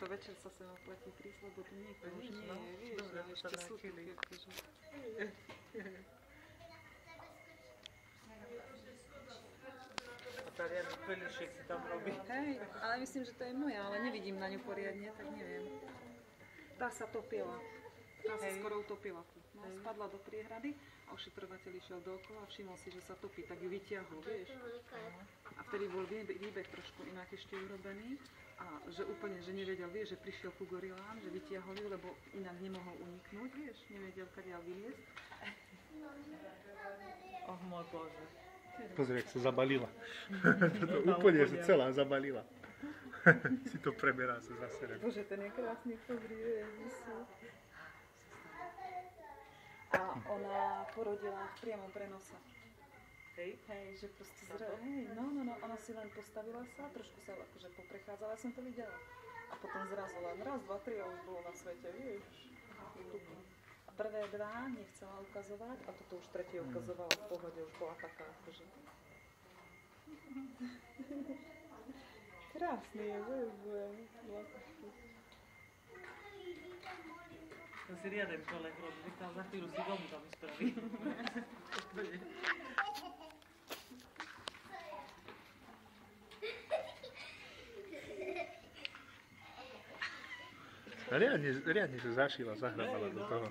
večer sa sem oplatí prísť, lebo tu nikto už nie je, vieš, dobre, no ešte sú tu akože. A tá Riadny Felišek si tam robí. Hej, ale myslím, že to je moja, ale nevidím na ňu poriadne, tak neviem. Tá sa topila. Tá sa skoro utopila tu. No, spadla do priehrady a ošetrovateľ išiel dookola a všimol si, že sa topí, tak ju vyťahol, vieš. A vtedy bol výbeh trošku inak ešte urobený a že úplne, že nevedel, vieš, že prišiel ku gorilám, že vyťahol ju, lebo inak nemohol uniknúť, vieš, nevedel, kadiaľ vyliezť. Oh môj Bože. Pozri, jak sa zabalila. Úplne sa celá zabalila. Si to preberá sa zase. Bože, ten je krásny, pozri, Ježišu. A ona porodila v priamom prenose. Hej? Hej, že proste hej, no, ona si len postavila sa, trošku sa akože poprechádzala, ja som to videla. A potom zrazu len raz, dva, tri a už bolo na svete, vieš. A prvé dva nechcela ukazovať a toto už tretie ukazovala v pohode, už bola taká akože. Krásny je, To si riaden človek robí, že tam za chvíľu si domu tam spraví. Riadne sa zašila, zahrabala do toho.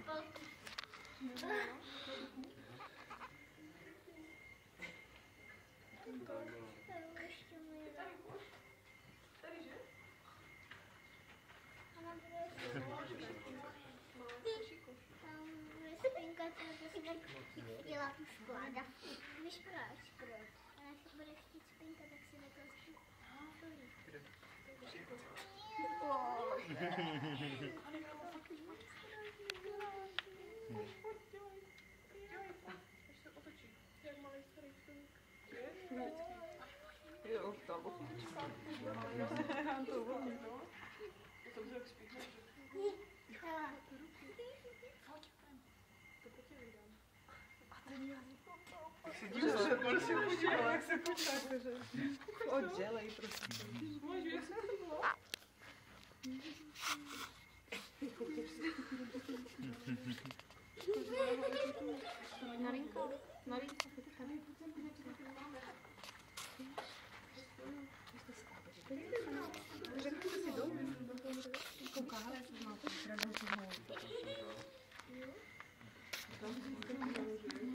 Chtěla tu škoda. Víš proč? Ona se bude chtít spinka, tak si takhle spolí. Jo, tam to volí, no. Tak si dívala, si podívala, jak se kouká, že oddělej prostě. Můžu, jak se podívala? Norinko,